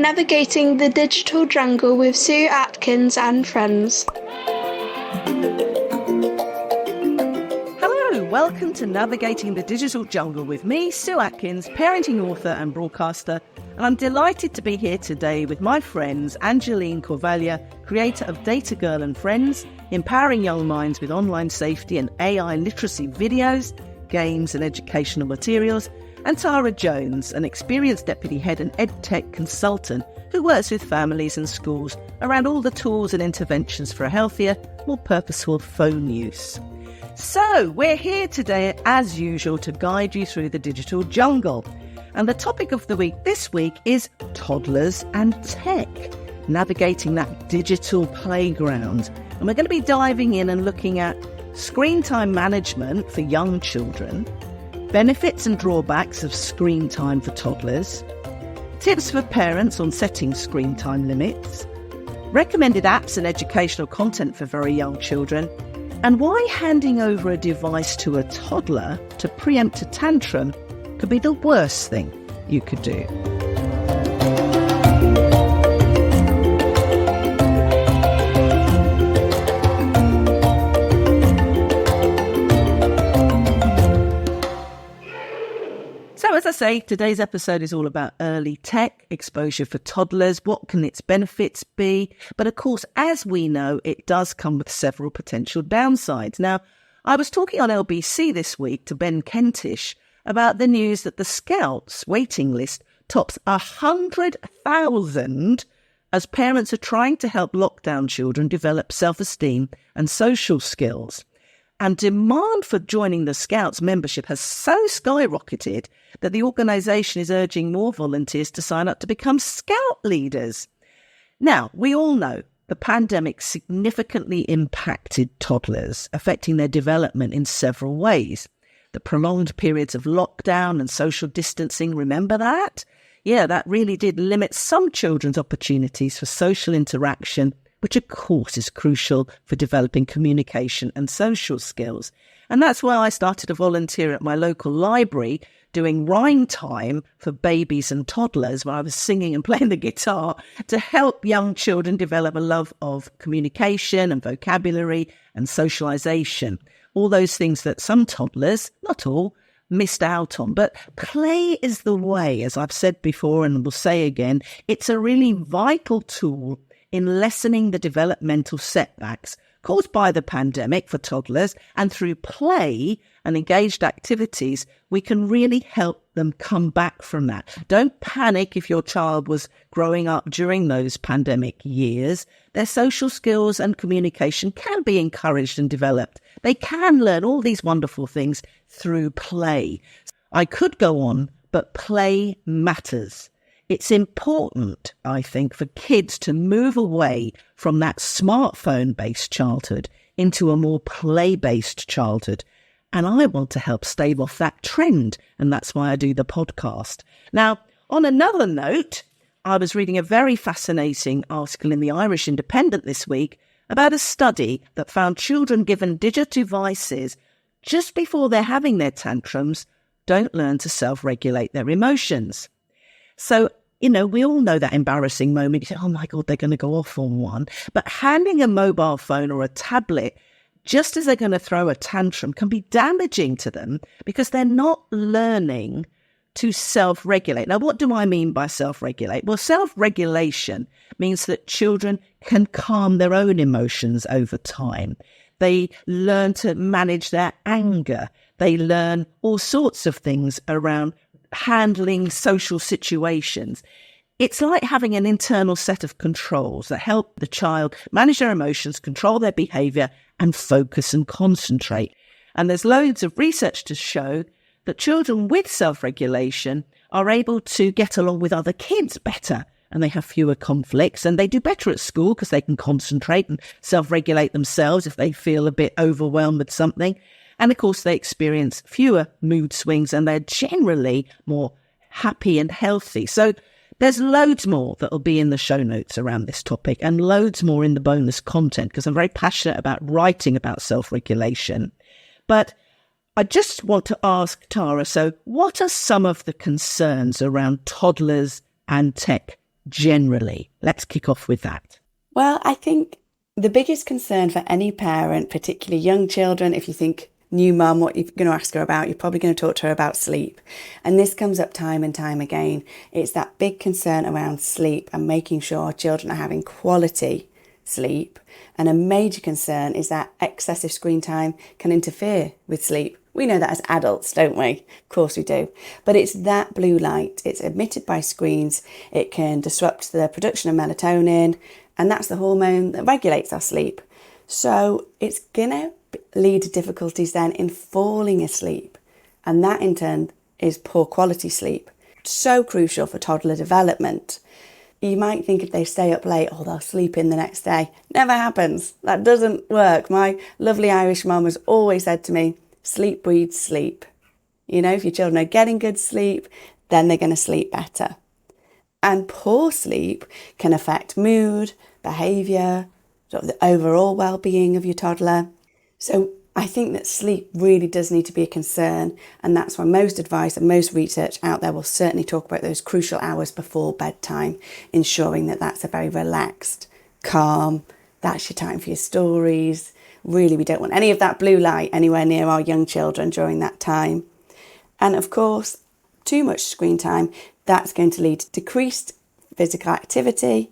Navigating the Digital Jungle with Sue Atkins and friends. Hello, welcome to Navigating the Digital Jungle with me, Sue Atkins, parenting author and broadcaster, and I'm delighted to be here today with my friends Angeline Corvaglia, creator of Data Girl and Friends, empowering young minds with online safety and AI literacy videos, games and educational materials, and Tara Jones, an experienced deputy head and EdTech consultant who works with families and schools around all the tools and interventions for a healthier, more purposeful phone use. So, we're here today, as usual, to guide you through the digital jungle. And the topic of the week this week is Toddlers and Tech, navigating that digital playground. And we're going to be diving in and looking at screen time management for young children, benefits and drawbacks of screen time for toddlers, tips for parents on setting screen time limits, recommended apps and educational content for very young children, and why handing over a device to a toddler to preempt a tantrum could be the worst thing you could do. So as I say, today's episode is all about early tech exposure for toddlers. What can its benefits be? But of course, as we know, it does come with several potential downsides. Now, I was talking on LBC this week to Ben Kentish about the news that the Scouts waiting list tops 100,000 as parents are trying to help lockdown children develop self-esteem and social skills. And demand for joining the Scouts membership has so skyrocketed that the organisation is urging more volunteers to sign up to become Scout leaders. Now, we all know the pandemic significantly impacted toddlers, affecting their development in several ways. The prolonged periods of lockdown and social distancing, remember that? Yeah, that really did limit some children's opportunities for social interaction, which of course is crucial for developing communication and social skills. And that's why I started to volunteer at my local library doing rhyme time for babies and toddlers, where I was singing and playing the guitar to help young children develop a love of communication and vocabulary and socialisation. All those things that some toddlers, not all, missed out on. But play is the way, as I've said before and will say again. It's a really vital tool in lessening the developmental setbacks caused by the pandemic for toddlers, and through play and engaged activities, we can really help them come back from that. Don't panic if your child was growing up during those pandemic years. Their social skills and communication can be encouraged and developed. They can learn all these wonderful things through play. I could go on, but play matters. It's important, I think, for kids to move away from that smartphone-based childhood into a more play-based childhood. And I want to help stave off that trend, and that's why I do the podcast. Now, on another note, I was reading a very fascinating article in the Irish Independent this week about a study that found children given digital devices just before they're having their tantrums don't learn to self-regulate their emotions. So, we all know that embarrassing moment. You say, oh my God, they're going to go off on one. But handing a mobile phone or a tablet just as they're going to throw a tantrum can be damaging to them because they're not learning to self-regulate. Now, what do I mean by self-regulate? Well, self-regulation means that children can calm their own emotions over time. They learn to manage their anger. They learn all sorts of things around handling social situations. It's like having an internal set of controls that help the child manage their emotions, control their behaviour, and focus and concentrate. And there's loads of research to show that children with self-regulation are able to get along with other kids better, and they have fewer conflicts, and they do better at school because they can concentrate and self-regulate themselves if they feel a bit overwhelmed with something. And of course, they experience fewer mood swings and they're generally more happy and healthy. So there's loads more that will be in the show notes around this topic and loads more in the bonus content because I'm very passionate about writing about self-regulation. But I just want to ask Tara, so what are some of the concerns around toddlers and tech generally? Let's kick off with that. Well, I think the biggest concern for any parent, particularly young children, if you think new mum, what you're going to ask her about, you're probably going to talk to her about sleep. And this comes up time and time again. It's that big concern around sleep and making sure our children are having quality sleep. And a major concern is that excessive screen time can interfere with sleep. We know that as adults, don't we? Of course we do. But it's that blue light. It's emitted by screens. It can disrupt the production of melatonin, and that's the hormone that regulates our sleep. So it's going to lead to difficulties then in falling asleep. And that in turn is poor quality sleep. So crucial for toddler development. You might think if they stay up late, they'll sleep in the next day. Never happens. That doesn't work. My lovely Irish mum has always said to me, sleep breeds sleep. If your children are getting good sleep, then they're going to sleep better. And poor sleep can affect mood, behaviour, sort of the overall well-being of your toddler. So I think that sleep really does need to be a concern, and that's why most advice and most research out there will certainly talk about those crucial hours before bedtime, ensuring that that's a very relaxed, calm, that's your time for your stories. Really, we don't want any of that blue light anywhere near our young children during that time. And of course, too much screen time, that's going to lead to decreased physical activity,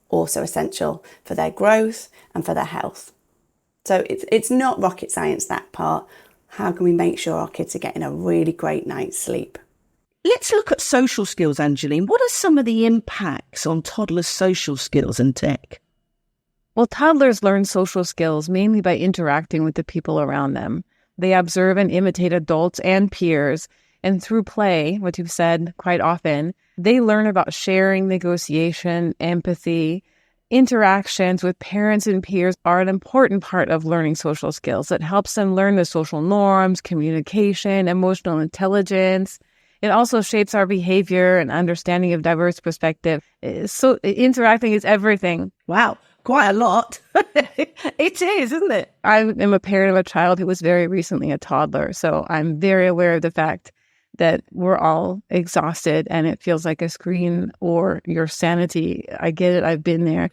also essential for their growth and for their health. So it's not rocket science, that part. How can we make sure our kids are getting a really great night's sleep? Let's look at social skills, Angeline. What are some of the impacts on toddlers' social skills and tech? Well, toddlers learn social skills mainly by interacting with the people around them. They observe and imitate adults and peers. And through play, what you've said quite often, they learn about sharing, negotiation, empathy. Interactions with parents and peers are an important part of learning social skills. It helps them learn the social norms, communication, emotional intelligence. It also shapes our behavior and understanding of diverse perspective. So interacting is everything. Wow, quite a lot. It is, isn't it? I am a parent of a child who was very recently a toddler, so I'm very aware of the fact that we're all exhausted and it feels like a screen or your sanity. I get it. I've been there.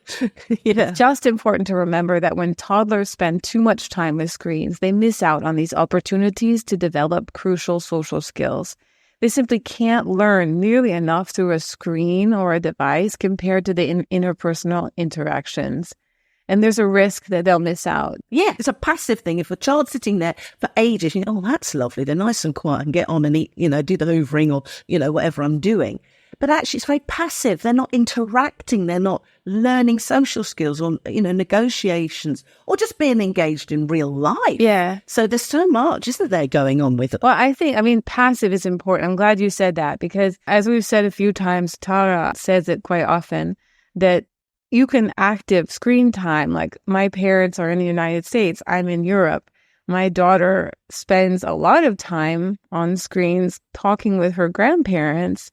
Yeah. It's just important to remember that when toddlers spend too much time with screens, they miss out on these opportunities to develop crucial social skills. They simply can't learn nearly enough through a screen or a device compared to the interpersonal interactions. And there's a risk that they'll miss out. Yeah, it's a passive thing. If a child's sitting there for ages, you know, that's lovely. They're nice and quiet and get on and eat, do the hoovering or, whatever I'm doing. But actually, it's very passive. They're not interacting. They're not learning social skills or, negotiations or just being engaged in real life. Yeah. So there's so much, isn't there, going on with it? Well, passive is important. I'm glad you said that because as we've said a few times, Tara says it quite often, that you can active screen time. Like my parents are in the United States. I'm in Europe. My daughter spends a lot of time on screens talking with her grandparents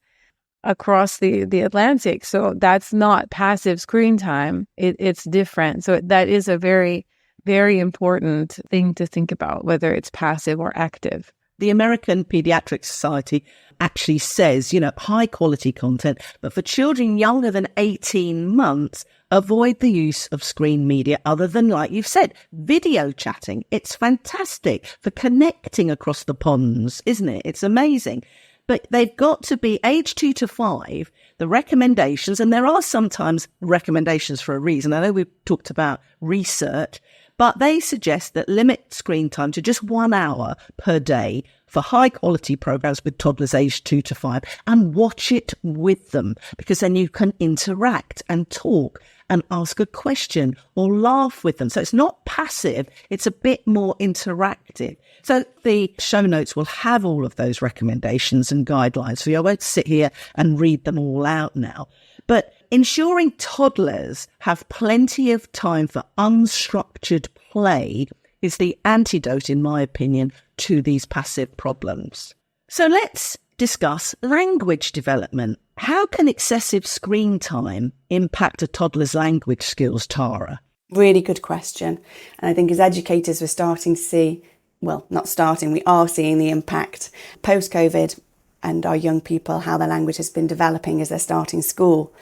across the Atlantic. So that's not passive screen time. It's different. So that is a very, very important thing to think about, whether it's passive or active. The American Pediatric Society actually says, high quality content, but for children younger than 18 months, avoid the use of screen media other than, like you've said, video chatting. It's fantastic for connecting across the ponds, isn't it? It's amazing. But they've got to be age 2 to 5, the recommendations, and there are sometimes recommendations for a reason. I know we've talked about research, but they suggest that limit screen time to just 1 hour per day for high quality programs with toddlers aged 2 to 5 and watch it with them, because then you can interact and talk and ask a question or laugh with them. So it's not passive, it's a bit more interactive. So the show notes will have all of those recommendations and guidelines for you. I won't sit here and read them all out now. But ensuring toddlers have plenty of time for unstructured play is the antidote, in my opinion, to these passive problems. So let's discuss language development. How can excessive screen time impact a toddler's language skills, Tara? Really good question. And I think as educators, we're starting to see, we are seeing the impact post-COVID and our young people, how their language has been developing as they're starting school.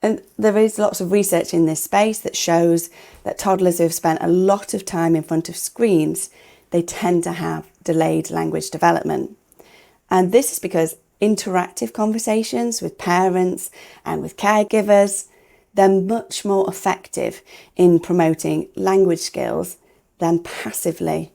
And there is lots of research in this space that shows that toddlers who have spent a lot of time in front of screens, they tend to have delayed language development. And this is because interactive conversations with parents and with caregivers, they're much more effective in promoting language skills than passively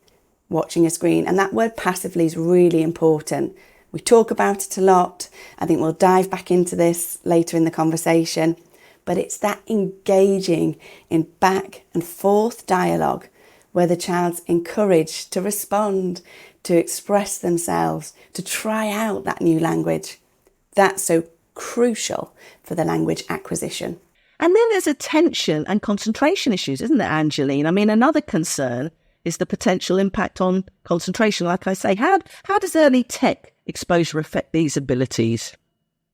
watching a screen. And that word passively is really important. We talk about it a lot. I think we'll dive back into this later in the conversation. But it's that engaging in back and forth dialogue where the child's encouraged to respond, to express themselves, to try out that new language. That's so crucial for the language acquisition. And then there's attention and concentration issues, isn't there, Angeline? I mean, another concern is the potential impact on concentration. Like I say, how does early tech exposure affect these abilities?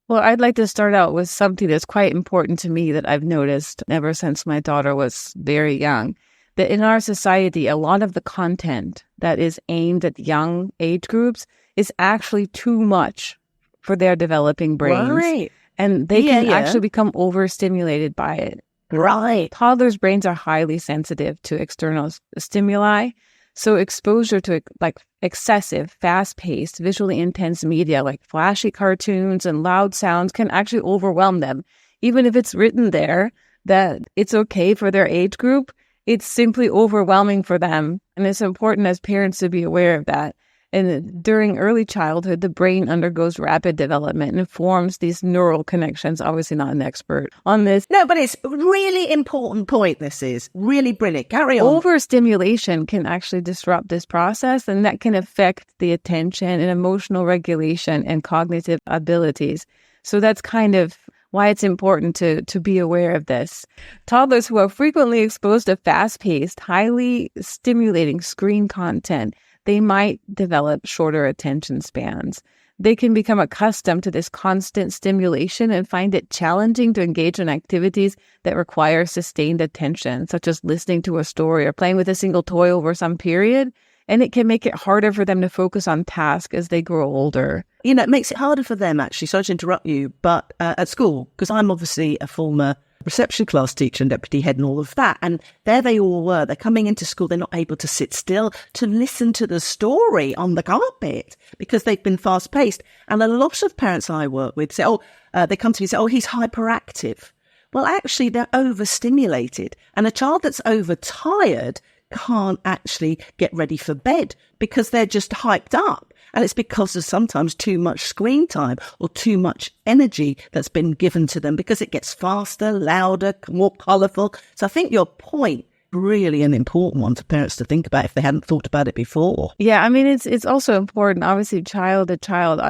Well, I'd like to start out with something that's quite important to me that I've noticed ever since my daughter was very young, that in our society, a lot of the content that is aimed at young age groups is actually too much for their developing brains. Right. And they can actually become overstimulated by it. Right. Toddlers' brains are highly sensitive to external stimuli. So exposure to like excessive, fast-paced, visually intense media like flashy cartoons and loud sounds can actually overwhelm them. Even if it's written there that it's okay for their age group, it's simply overwhelming for them. And it's important as parents to be aware of that. And during early childhood, the brain undergoes rapid development and forms these neural connections. Obviously not an expert on this. No, but it's a really important point. This is really brilliant. Carry on. Overstimulation can actually disrupt this process, and that can affect the attention and emotional regulation and cognitive abilities. So that's kind of why it's important to be aware of this. Toddlers who are frequently exposed to fast-paced, highly stimulating screen content, they might develop shorter attention spans. They can become accustomed to this constant stimulation and find it challenging to engage in activities that require sustained attention, such as listening to a story or playing with a single toy over some period. And it can make it harder for them to focus on tasks as they grow older. You know, it makes it harder for them, actually. Sorry to interrupt you, but at school, because I'm obviously a former reception class teacher and deputy head and all of that. And there they all were. They're coming into school. They're not able to sit still to listen to the story on the carpet because they've been fast paced. And a lot of parents I work with say, they come to me and say, he's hyperactive. Well, actually, they're overstimulated. And a child that's overtired can't actually get ready for bed because they're just hyped up. And it's because of sometimes too much screen time or too much energy that's been given to them because it gets faster, louder, more colourful. So I think your point, really an important one for parents to think about if they hadn't thought about it before. Yeah, I mean, it's also important, obviously, child to child.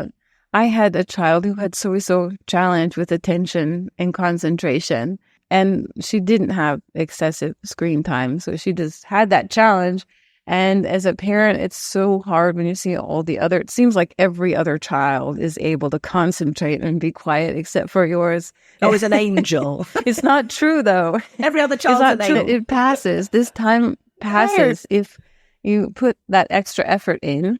I had a child who had sowieso challenge with attention and concentration, and she didn't have excessive screen time. So she just had that challenge. And as a parent, it's so hard when you see all the other, it seems like every other child is able to concentrate and be quiet except for yours. Oh, it's an angel. It's not true, though. Every other child's an angel. It passes. This time passes if you put that extra effort in,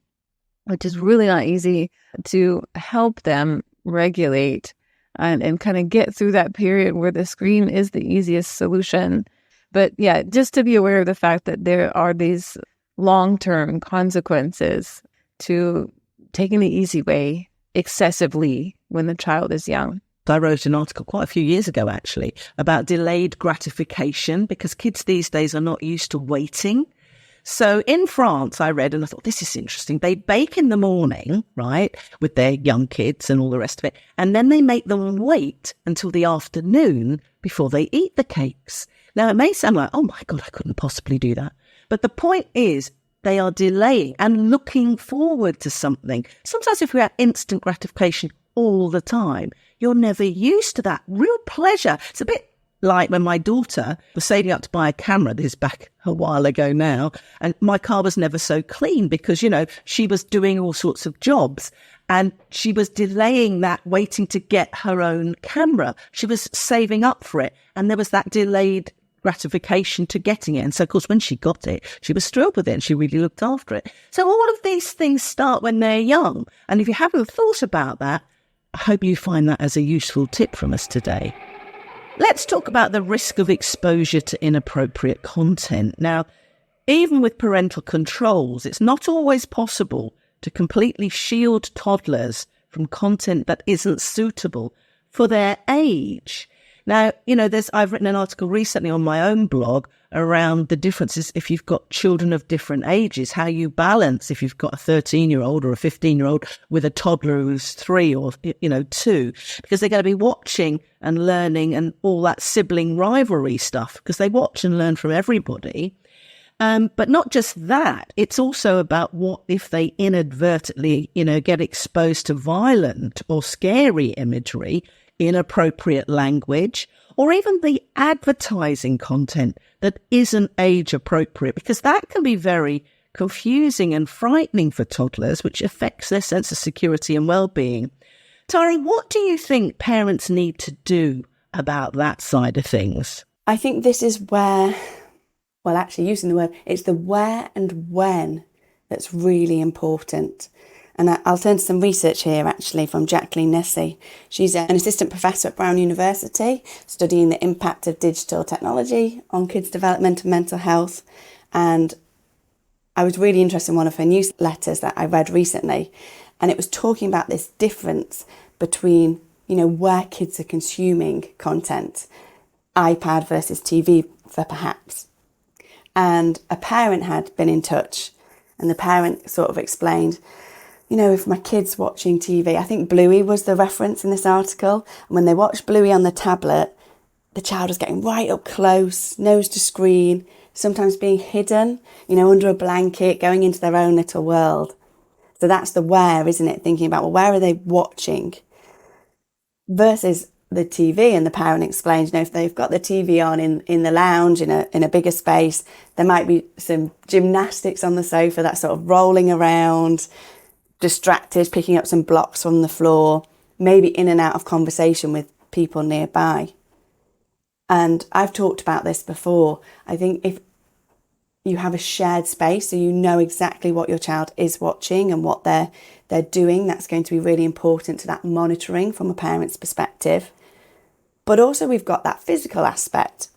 which is really not easy, to help them regulate and kind of get through that period where the screen is the easiest solution. But yeah, just to be aware of the fact that there are these long-term consequences to taking the easy way excessively when the child is young. I wrote an article quite a few years ago, actually, about delayed gratification because kids these days are not used to waiting. So in France, I read and I thought, this is interesting. They bake in the morning, right, with their young kids and all the rest of it. And then they make them wait until the afternoon before they eat the cakes. Now, it may sound like, oh my God, I couldn't possibly do that. But the point is they are delaying and looking forward to something. Sometimes if we have instant gratification all the time, you're never used to that real pleasure. It's a bit like when my daughter was saving up to buy a camera, this is back a while ago now, and my car was never so clean because, you know, she was doing all sorts of jobs and she was delaying that, waiting to get her own camera. She was saving up for it and there was that delayed gratification to getting it. And so, of course, when she got it, she was thrilled with it and she really looked after it. So all of these things start when they're young. And if you haven't thought about that, I hope you find that as a useful tip from us today. let's talk about the risk of exposure to inappropriate content. Now, even with parental controls, it's not always possible to completely shield toddlers from content that isn't suitable for their age. Now, I've written an article recently on my own blog around the differences if you've got children of different ages, how you balance if you've got a 13-year-old or a 15-year-old with a toddler who's 3 or, 2, because they're going to be watching and learning and all that sibling rivalry stuff, because they watch and learn from everybody. But not just that, it's also about what if they inadvertently, get exposed to violent or scary imagery, inappropriate language, or even the advertising content that isn't age appropriate, because that can be very confusing and frightening for toddlers, which affects their sense of security and well-being. Tara, what do you think parents need to do about that side of things? I think this is where, well, actually using the word, it's the where and when that's really important. And I'll turn to some research here, actually, from Jacqueline Nessy. She's an assistant professor at Brown University, studying the impact of digital technology on kids' development and mental health. And I was really interested in one of her newsletters that I read recently. And it was talking about this difference between, where kids are consuming content, iPad versus TV, for perhaps. And a parent had been in touch, and the parent sort of explained, if my kid's watching TV, I think Bluey was the reference in this article. And when they watched Bluey on the tablet, the child was getting right up close, nose to screen, sometimes being hidden, under a blanket, going into their own little world. So that's the where, isn't it? Thinking about, well, where are they watching? Versus the TV, and the parent explains, if they've got the TV on in the lounge, in a bigger space, there might be some gymnastics on the sofa, that sort of rolling around, distracted, picking up some blocks from the floor, maybe in and out of conversation with people nearby. And I've talked about this before. I think if you have a shared space, so you know exactly what your child is watching and what they're doing, that's going to be really important to that monitoring from a parent's perspective. But also we've got that physical aspect.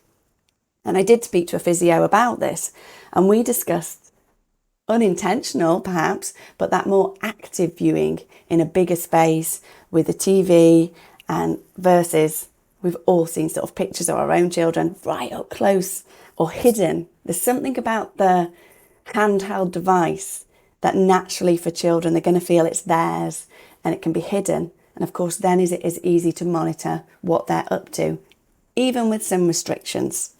And I did speak to a physio about this, and we discussed unintentional perhaps, but that more active viewing in a bigger space with the TV, and versus we've all seen sort of pictures of our own children right up close or hidden. There's something about the handheld device that naturally for children, they're going to feel it's theirs and it can be hidden. And of course, then it is easy to monitor what they're up to, even with some restrictions.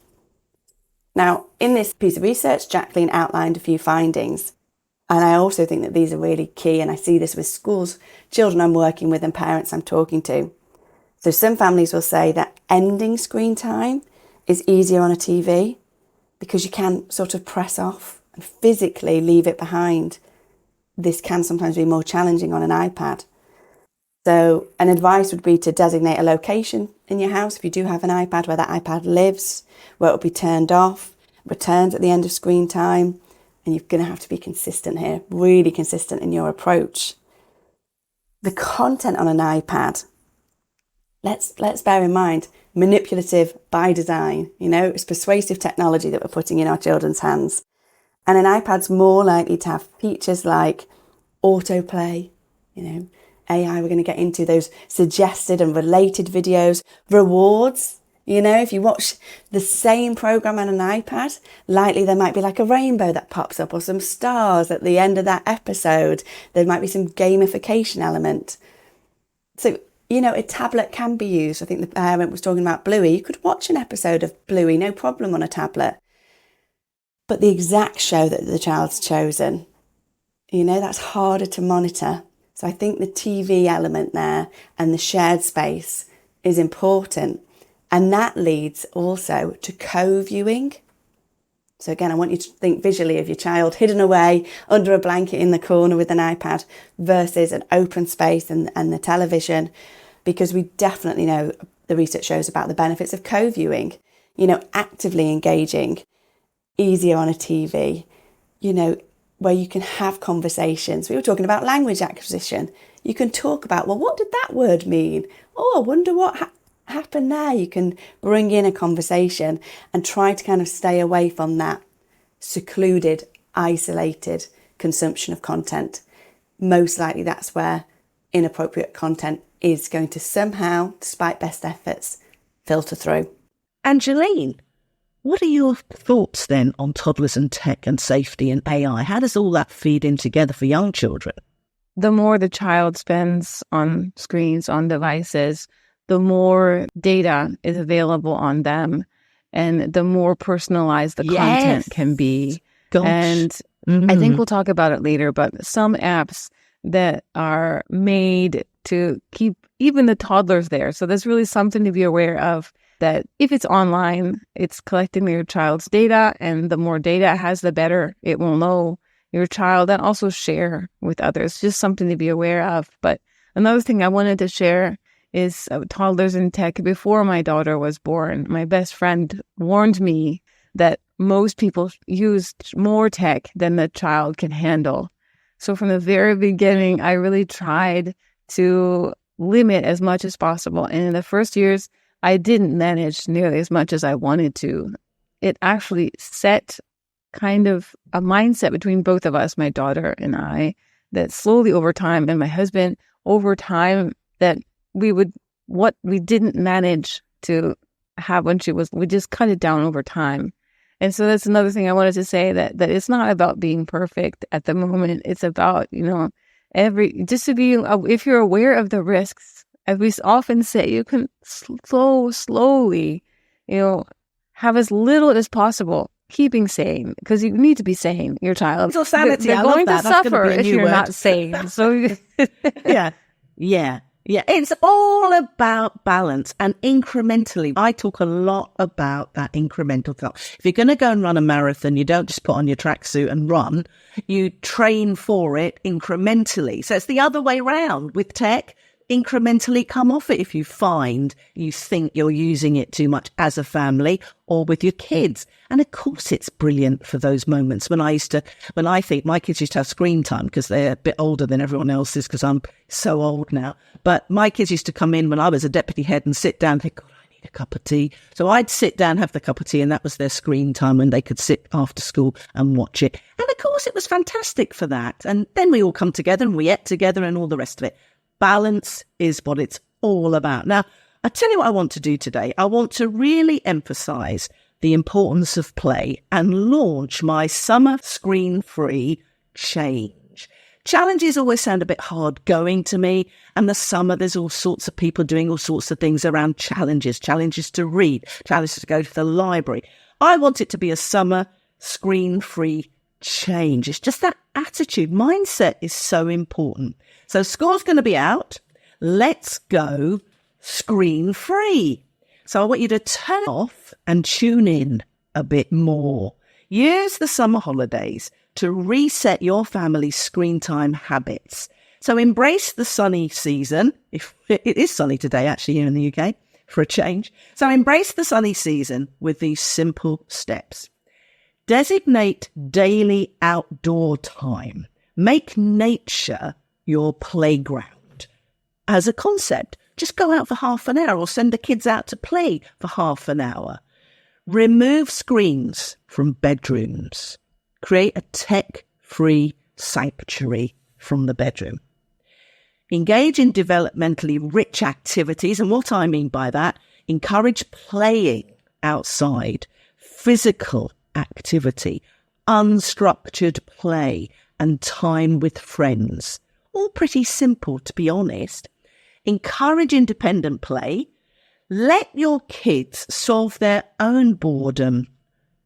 Now, in this piece of research, Jacqueline outlined a few findings, and I also think that these are really key, and I see this with schools, children I'm working with and parents I'm talking to. So some families will say that ending screen time is easier on a TV because you can sort of press off and physically leave it behind. This can sometimes be more challenging on an iPad. So an advice would be to designate a location in your house, if you do have an iPad, where that iPad lives, where it will be turned off, returns at the end of screen time. And you're going to have to be consistent here, really consistent in your approach. The content on an iPad, let's bear in mind, manipulative by design. It's persuasive technology that we're putting in our children's hands. And an iPad's more likely to have features like autoplay, AI, we're going to get into those suggested and related videos, rewards. If you watch the same program on an iPad, likely there might be like a rainbow that pops up or some stars at the end of that episode. There might be some gamification element. So, a tablet can be used. I think the parent was talking about Bluey. You could watch an episode of Bluey, no problem, on a tablet. But the exact show that the child's chosen, that's harder to monitor. So I think the TV element there and the shared space is important. And that leads also to co-viewing. So again, I want you to think visually of your child hidden away under a blanket in the corner with an iPad versus an open space and the television, because we definitely know the research shows about the benefits of co-viewing, actively engaging, easier on a TV, where you can have conversations. We were talking about language acquisition. You can talk about, well, what did that word mean? Oh, I wonder what happen there. You can bring in a conversation and try to kind of stay away from that secluded, isolated consumption of content. Most likely that's where inappropriate content is going to somehow, despite best efforts, filter through. Angeline, what are your thoughts then on toddlers and tech and safety and AI? How does all that feed in together for young children? The more the child spends on screens, on devices, the more data is available on them and the more personalized the content can be. Gosh. And I think we'll talk about it later, but some apps that are made to keep even the toddlers there. So there's really something to be aware of, that if it's online, it's collecting your child's data, and the more data it has, the better it will know your child, and also share with others. Just something to be aware of. But another thing I wanted to share is Toddlers and Tech. Before my daughter was born, my best friend warned me that most people use more tech than the child can handle. So from the very beginning, I really tried to limit as much as possible. And in the first years, I didn't manage nearly as much as I wanted to. It actually set kind of a mindset between both of us, my daughter and I, that slowly over time, and my husband over time, that what we didn't manage to have when we just cut it down over time. And so that's another thing I wanted to say, that it's not about being perfect at the moment. It's about, just to be, if you're aware of the risks, as we often say, you can slowly, have as little as possible, keeping sane, because you need to be sane. Your child, mental sanity. They're I going love that. to That's suffer be a if new you're word. not sane. So Yeah. It's all about balance and incrementally. I talk a lot about that incremental stuff. If you're going to go and run a marathon, you don't just put on your tracksuit and run. You train for it incrementally. So it's the other way around with tech. Incrementally come off it if you find you think you're using it too much as a family or with your kids. And of course it's brilliant for those moments when I think my kids used to have screen time, because they're a bit older than everyone else's, because I'm so old now. But my kids used to come in when I was a deputy head and sit down and think, God, I need a cup of tea. So I'd sit down, have the cup of tea, and that was their screen time when they could sit after school and watch it. And of course it was fantastic for that. And then we all come together and we ate together and all the rest of it. Balance is what it's all about. Now, I tell you what I want to do today. I want to really emphasize the importance of play and launch my summer screen-free change. Challenges always sound a bit hard going to me. And the summer, there's all sorts of people doing all sorts of things around challenges to read, challenges to go to the library. I want it to be a summer screen-free change. It's just that attitude. Mindset is so important. So school's going to be out. Let's go screen free. So I want you to turn off and tune in a bit more. Use the summer holidays to reset your family's screen time habits. So embrace the sunny season. If it is sunny today, actually, here in the UK, for a change. So embrace the sunny season with these simple steps. Designate daily outdoor time. Make nature your playground. As a concept, just go out for half an hour or send the kids out to play for half an hour. Remove screens from bedrooms. Create a tech-free sanctuary from the bedroom. Engage in developmentally rich activities, and what I mean by that, encourage playing outside, physical activity, unstructured play, and time with friends. All pretty simple, to be honest. Encourage independent play. Let your kids solve their own boredom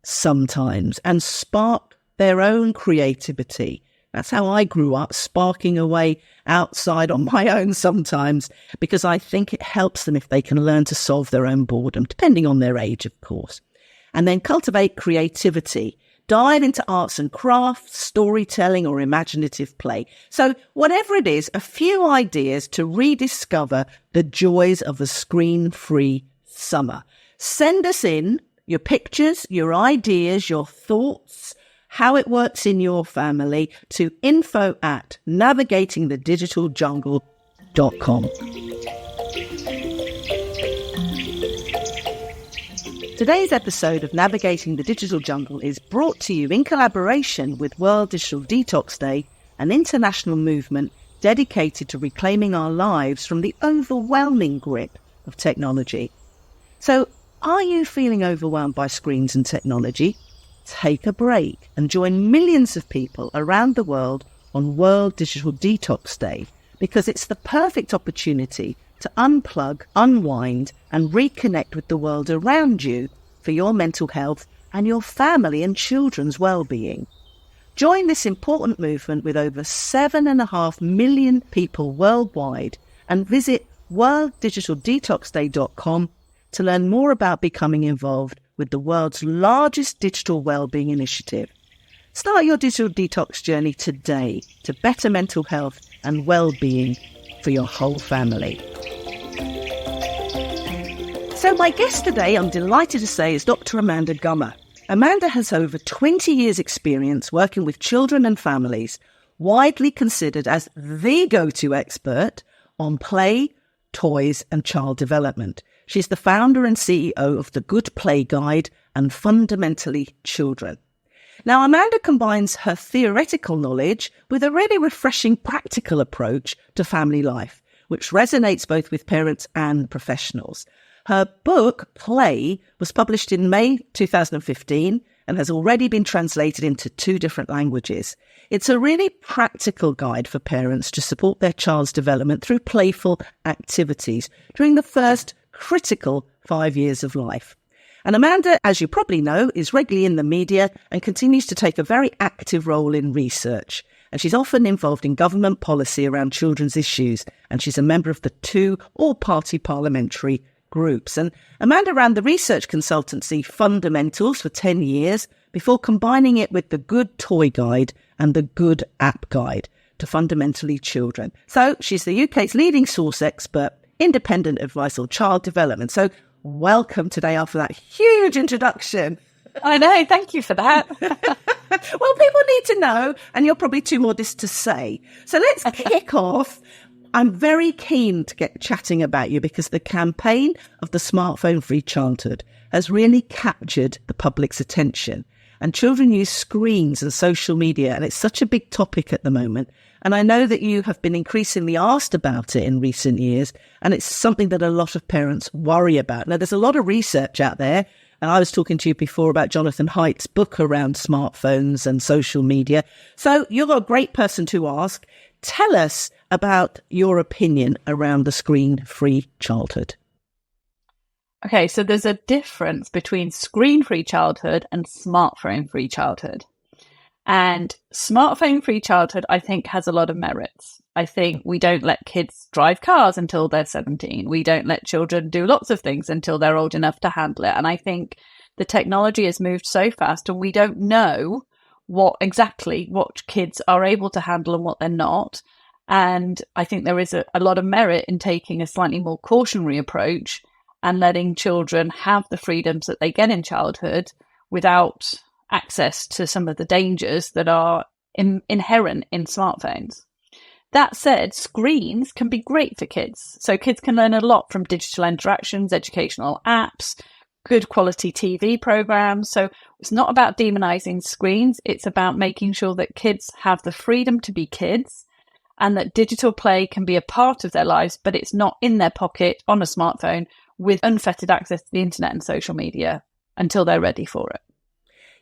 sometimes and spark their own creativity. That's how I grew up, sparking away outside on my own sometimes, because I think it helps them if they can learn to solve their own boredom, depending on their age, of course. And then cultivate creativity. Dive into arts and crafts, storytelling, or imaginative play. So whatever it is, a few ideas to rediscover the joys of a screen-free summer. Send us in your pictures, your ideas, your thoughts, how it works in your family to info@navigatingthedigitaljungle.com. Today's episode of Navigating the Digital Jungle is brought to you in collaboration with World Digital Detox Day, an international movement dedicated to reclaiming our lives from the overwhelming grip of technology. So, are you feeling overwhelmed by screens and technology? Take a break and join millions of people around the world on World Digital Detox Day, because it's the perfect opportunity to unplug, unwind, and reconnect with the world around you for your mental health and your family and children's well-being. Join this important movement with over 7.5 million people worldwide and visit worlddigitaldetoxday.com to learn more about becoming involved with the world's largest digital well-being initiative. Start your digital detox journey today to better mental health and well-being for your whole family. So my guest today, I'm delighted to say, is Dr. Amanda Gummer. Amanda has over 20 years' experience working with children and families, widely considered as the go-to expert on play, toys and child development. She's the founder and CEO of The Good Play Guide and Fundamentally Children. Now, Amanda combines her theoretical knowledge with a really refreshing practical approach to family life, which resonates both with parents and professionals. Her book, Play, was published in May 2015 and has already been translated into 2 different languages. It's a really practical guide for parents to support their child's development through playful activities during the first critical 5 years of life. And Amanda, as you probably know, is regularly in the media and continues to take a very active role in research. And she's often involved in government policy around children's issues, and she's a member of the 2 all-party parliamentary groups. And Amanda ran the research consultancy Fundamentals for 10 years before combining it with the Good Toy Guide and the Good App Guide to Fundamentally Children. So she's the UK's leading source expert, independent advice on child development. So welcome today after that huge introduction. I know, thank you for that. Well, people need to know, and you're probably too modest to say. So let's kick off. I'm very keen to get chatting about you because the campaign of the smartphone-free childhood has really captured the public's attention. And children use screens and social media, and it's such a big topic at the moment. And I know that you have been increasingly asked about it in recent years, and it's something that a lot of parents worry about. Now, there's a lot of research out there, and I was talking to you before about Jonathan Haidt's book around smartphones and social media. So you're a great person to ask. Tell us about your opinion around the screen-free childhood. Okay, so there's a difference between screen-free childhood and smartphone-free childhood. And smartphone-free childhood, I think, has a lot of merits. I think we don't let kids drive cars until they're 17. We don't let children do lots of things until they're old enough to handle it. And I think the technology has moved so fast and we don't know what kids are able to handle and what they're not. And I think there is a lot of merit in taking a slightly more cautionary approach and letting children have the freedoms that they get in childhood without access to some of the dangers that are inherent in smartphones. That said, screens can be great for kids. So kids can learn a lot from digital interactions, educational apps, good quality TV programs. So it's not about demonizing screens. It's about making sure that kids have the freedom to be kids and that digital play can be a part of their lives, but it's not in their pocket on a smartphone with unfettered access to the internet and social media until they're ready for it.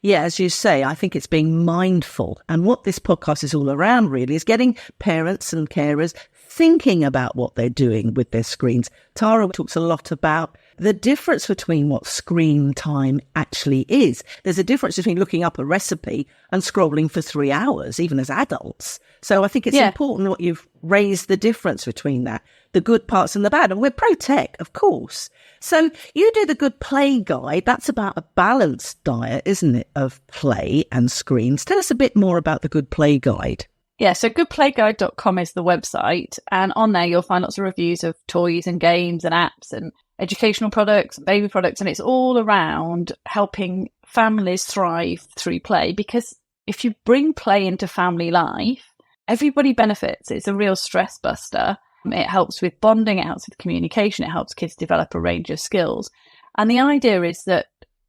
Yeah, as you say, I think it's being mindful. And what this podcast is all around really is getting parents and carers thinking about what they're doing with their screens. Tara talks a lot about the difference between what screen time actually is. There's a difference between looking up a recipe and scrolling for 3 hours, even as adults. So I think it's important that you've raised the difference between that, the good parts and the bad. And we're pro-tech, of course. So you do the Good Play Guide. That's about a balanced diet, isn't it, of play and screens. Tell us a bit more about the Good Play Guide. Yeah, so goodplayguide.com is the website. And on there, you'll find lots of reviews of toys and games and apps and educational products, baby products. And it's all around helping families thrive through play. Because if you bring play into family life, everybody benefits. It's a real stress buster. It helps with bonding, it helps with communication, it helps kids develop a range of skills. And the idea is that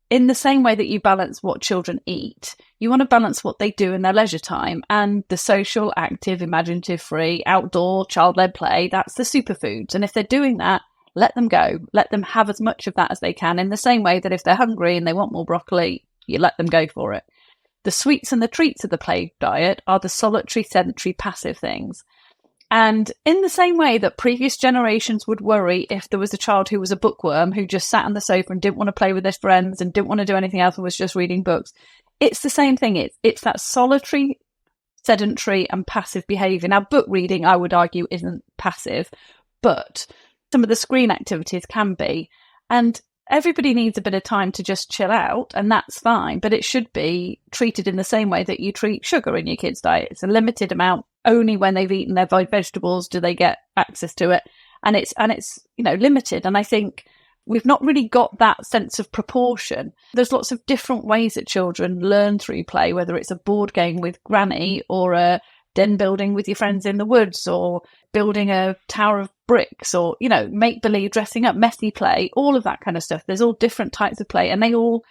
in the same way that you balance what children eat, you want to balance what they do in their leisure time, and the social, active, imaginative, free, outdoor, child-led play, that's the superfoods. And if they're doing that, let them go. Let them have as much of that as they can, in the same way that if they're hungry and they want more broccoli, you let them go for it. The sweets and the treats of the play diet are the solitary, sedentary, passive things. And in the same way that previous generations would worry if there was a child who was a bookworm, who just sat on the sofa and didn't want to play with their friends and didn't want to do anything else and was just reading books, it's the same thing. It's that solitary, sedentary and passive behaviour. Now, book reading, I would argue, isn't passive, but some of the screen activities can be. And everybody needs a bit of time to just chill out, and that's fine, but it should be treated in the same way that you treat sugar in your kids' diet. It's a limited amount. Only when they've eaten their vegetables do they get access to it, and it's limited. And I think we've not really got that sense of proportion. There's lots of different ways that children learn through play, whether it's a board game with granny or a den building with your friends in the woods, or building a tower of bricks, or, make believe, dressing up, messy play, all of that kind of stuff. There's all different types of play, and they all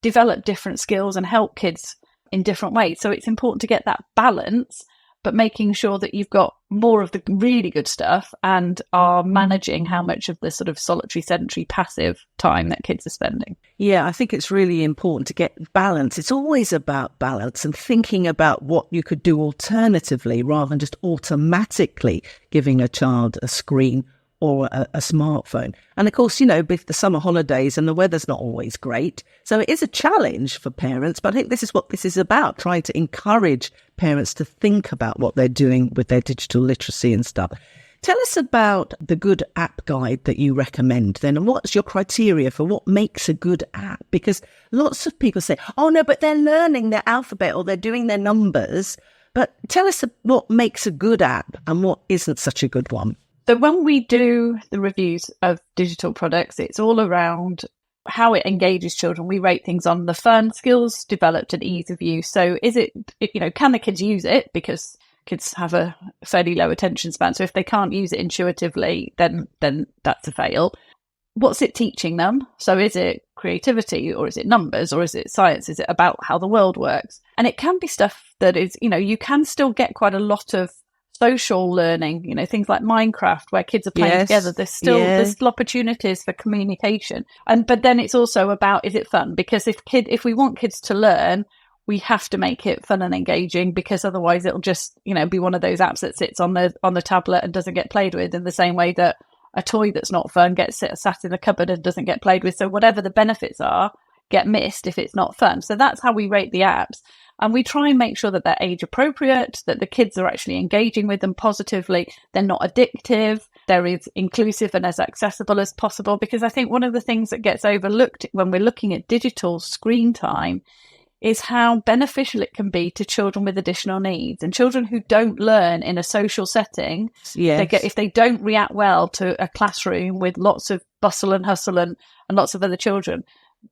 develop different skills and help kids in different ways. So it's important to get that balance, but making sure that you've got more of the really good stuff and are managing how much of the sort of solitary, sedentary, passive time that kids are spending. Yeah, I think it's really important to get balance. It's always about balance and thinking about what you could do alternatively rather than just automatically giving a child a screen or a smartphone. And of course, with the summer holidays and the weather's not always great. So it is a challenge for parents, but I think this is what this is about, trying to encourage parents to think about what they're doing with their digital literacy and stuff. Tell us about the good app guide that you recommend then, and what's your criteria for what makes a good app? Because lots of people say, oh no, but they're learning their alphabet or they're doing their numbers. But tell us what makes a good app and what isn't such a good one. So when we do the reviews of digital products, it's all around how it engages children. We rate things on the fun, skills developed, and ease of use. So is it, can the kids use it? Because kids have a fairly low attention span. So if they can't use it intuitively, then that's a fail. What's it teaching them? So is it creativity, or is it numbers, or is it science? Is it about how the world works? And it can be stuff that is, you can still get quite a lot of social learning, things like Minecraft, where kids are playing together. There's still opportunities for communication. But then it's also about, is it fun? Because if we want kids to learn, we have to make it fun and engaging, because otherwise it'll just, be one of those apps that sits on the tablet and doesn't get played with, in the same way that a toy that's not fun gets sat in the cupboard and doesn't get played with. So whatever the benefits are, get missed if it's not fun. So that's how we rate the apps. And we try and make sure that they're age appropriate, that the kids are actually engaging with them positively. They're not addictive. They're as inclusive and as accessible as possible. Because I think one of the things that gets overlooked when we're looking at digital screen time is how beneficial it can be to children with additional needs, and children who don't learn in a social setting. If they don't react well to a classroom with lots of bustle and hustle and lots of other children,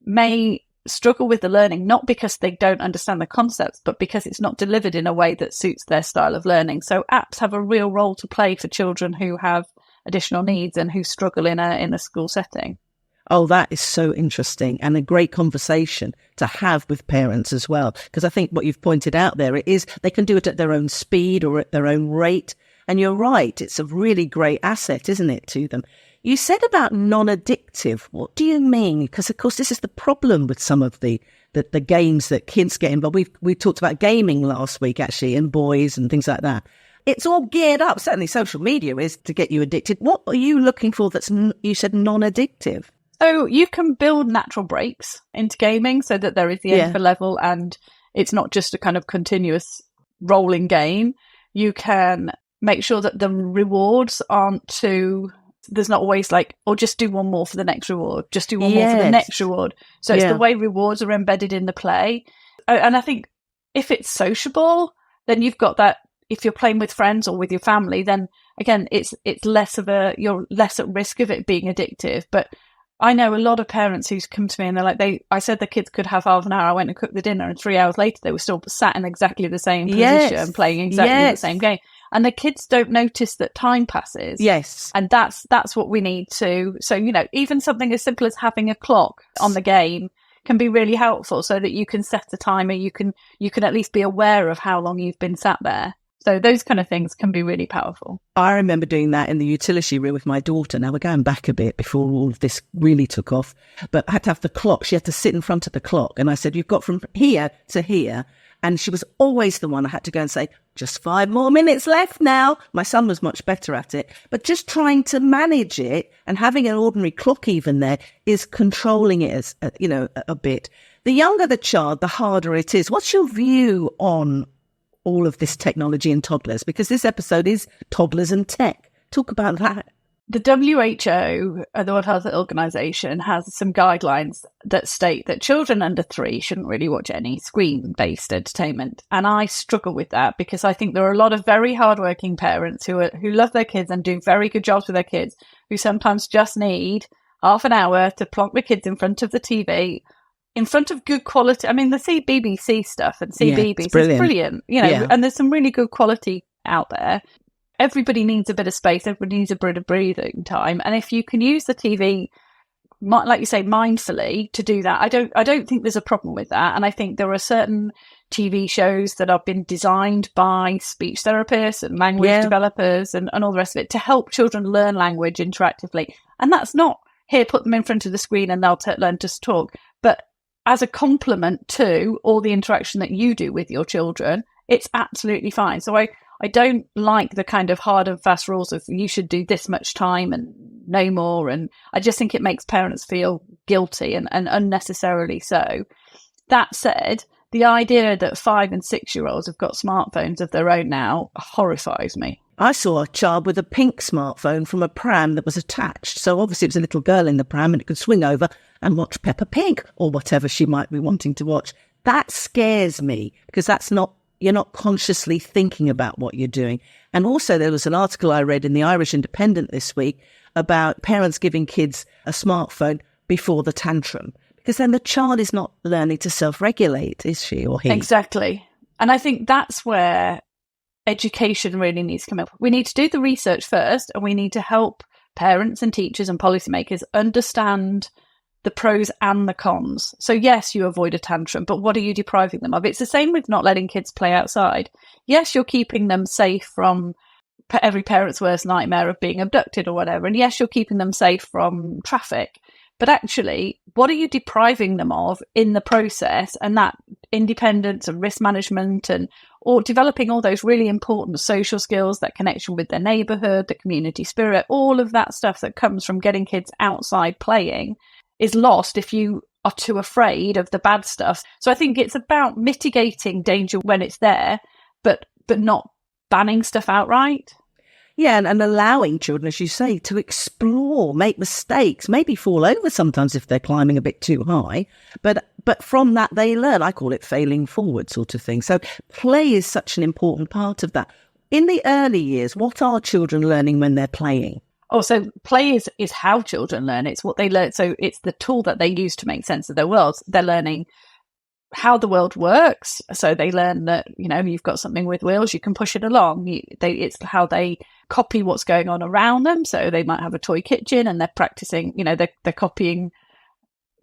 may struggle with the learning, not because they don't understand the concepts, but because it's not delivered in a way that suits their style of learning. So apps have a real role to play for children who have additional needs and who struggle in a school setting. Oh, that is so interesting, and a great conversation to have with parents as well. Because I think what you've pointed out there, it is they can do it at their own speed or at their own rate. And you're right, it's a really great asset, isn't it, to them? You said about non-addictive. What do you mean? Because, of course, this is the problem with some of the games that kids get involved. We talked about gaming last week, actually, and boys and things like that. It's all geared up. Certainly social media is to get you addicted. What are you looking for that's, you said, non-addictive? So you can build natural breaks into gaming so that there is the end of a level and it's not just a kind of continuous rolling game. You can make sure that the rewards aren't too... There's not always like, or just do one more for the next reward, just do one more for the next reward. So it's the way rewards are embedded in the play. And I think if it's sociable, then you've got that. If you're playing with friends or with your family, then again, it's less of you're less at risk of it being addictive. But I know a lot of parents who's come to me and they're like, I said the kids could have half an hour. I went and cooked the dinner, and 3 hours later, they were still sat in exactly the same position, playing exactly the same game. And the kids don't notice that time passes. Yes. And that's what we need to. So, even something as simple as having a clock on the game can be really helpful, so that you can set a timer, you can at least be aware of how long you've been sat there. So those kind of things can be really powerful. I remember doing that in the utility room with my daughter. Now, we're going back a bit before all of this really took off, but I had to have the clock. She had to sit in front of the clock. And I said, you've got from here to here. And she was always the one I had to go and say, just 5 more minutes left now. My son was much better at it. But just trying to manage it and having an ordinary clock even there is controlling it as, a bit. The younger the child, the harder it is. What's your view on all of this technology in toddlers? Because this episode is Toddlers and Tech. Talk about that. The WHO, the World Health Organization, has some guidelines that state that children under 3 shouldn't really watch any screen-based entertainment. And I struggle with that, because I think there are a lot of very hardworking parents who love their kids and do very good jobs with their kids, who sometimes just need half an hour to plonk the kids in front of the TV, in front of good quality. I mean, the BBC stuff and CBeebies is brilliant, and there's some really good quality out there. Everybody needs a bit of space. Everybody needs a bit of breathing time. And if you can use the TV, like you say, mindfully to do that, I don't think there's a problem with that. And I think there are certain TV shows that have been designed by speech therapists and language developers and all the rest of it to help children learn language interactively. And that's not, here, put them in front of the screen and they'll learn to talk. But as a complement to all the interaction that you do with your children, it's absolutely fine. So I don't like the kind of hard and fast rules of you should do this much time and no more. And I just think it makes parents feel guilty and unnecessarily so. That said, the idea that 5 and 6-year-olds have got smartphones of their own now horrifies me. I saw a child with a pink smartphone from a pram that was attached. So obviously it was a little girl in the pram and it could swing over and watch Peppa Pig or whatever she might be wanting to watch. That scares me, because you're not consciously thinking about what you're doing. And also there was an article I read in the Irish Independent this week about parents giving kids a smartphone before the tantrum, because then the child is not learning to self-regulate, is she or he? Exactly. And I think that's where education really needs to come in. We need to do the research first, and we need to help parents and teachers and policymakers understand the pros and the cons. So yes, you avoid a tantrum, but what are you depriving them of? It's the same with not letting kids play outside. Yes, you're keeping them safe from every parent's worst nightmare of being abducted or whatever. And yes, you're keeping them safe from traffic. But actually, what are you depriving them of in the process? And that independence and risk management or developing all those really important social skills, that connection with their neighbourhood, the community spirit, all of that stuff that comes from getting kids outside playing is lost if you are too afraid of the bad stuff. So I think it's about mitigating danger when it's there, but not banning stuff outright. Yeah, and allowing children, as you say, to explore, make mistakes, maybe fall over sometimes if they're climbing a bit too high. But from that, they learn. I call it failing forward sort of thing. So play is such an important part of that. In the early years, what are children learning when they're playing? Oh, so play is how children learn. It's what they learn. So it's the tool that they use to make sense of their world. They're learning how the world works. So they learn that, you've got something with wheels, you can push it along. It's how they copy what's going on around them. So they might have a toy kitchen and they're practicing, they're copying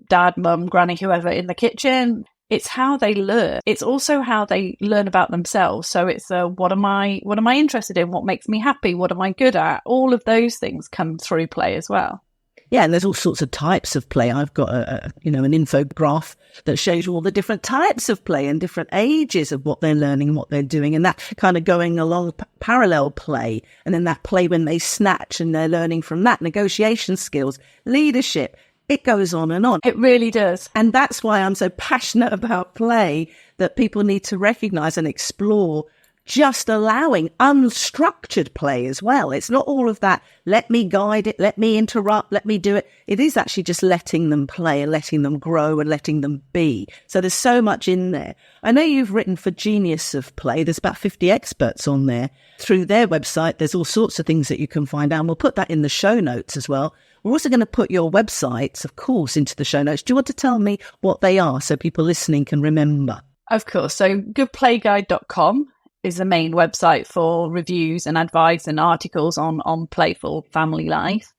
dad, mum, granny, whoever in the kitchen. It's how they learn. It's also how they learn about themselves. So it's what am I interested in? What makes me happy? What am I good at? All of those things come through play as well. Yeah, and there's all sorts of types of play. I've got an infograph that shows you all the different types of play and different ages of what they're learning and what they're doing, and that kind of going along parallel play, and then that play when they snatch and they're learning from that, negotiation skills, leadership. It goes on and on. It really does. And that's why I'm so passionate about play, that people need to recognise and explore just allowing unstructured play as well. It's not all of that, let me guide it, let me interrupt, let me do it. It is actually just letting them play and letting them grow and letting them be. So there's so much in there. I know you've written for Genius of Play. There's about 50 experts on there. Through their website, there's all sorts of things that you can find out. And we'll put that in the show notes as well. We're also going to put your websites, of course, into the show notes. Do you want to tell me what they are so people listening can remember? Of course. So goodplayguide.com is the main website for reviews and advice and articles on playful family life.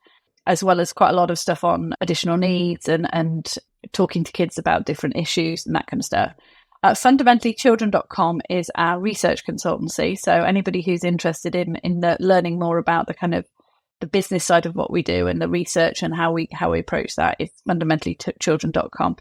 as well as quite a lot of stuff on additional needs and talking to kids about different issues and that kind of stuff. Fundamentally, children.com is our research consultancy. So anybody who's interested in learning more about the kind of the business side of what we do and the research and how we approach that, it's fundamentally children.com.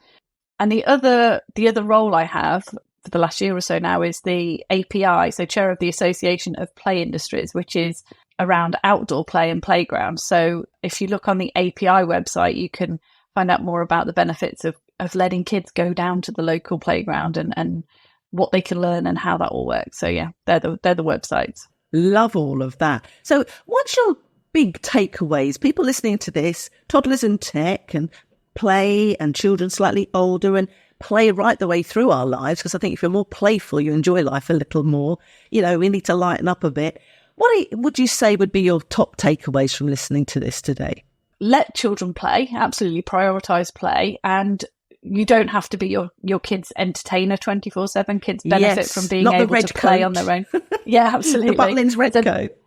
And the other role I have for the last year or so now is the API, so chair of the Association of Play Industries, which is around outdoor play and playgrounds. So if you look on the API website, you can find out more about the benefits of letting kids go down to the local playground and what they can learn and how that all works. So yeah, they're the websites. Love all of that. So what's your big takeaways? People listening to this, Toddlers and Tech and play and children slightly older and play right the way through our lives, because I think if you're more playful, you enjoy life a little more. You know, we need to lighten up a bit. What would you say would be your top takeaways from listening to this today? Let children play, absolutely prioritise play, and you don't have to be your kids' entertainer 24/7. Kids benefit from being able to play on their own. Yeah, absolutely. The Butlins red coat.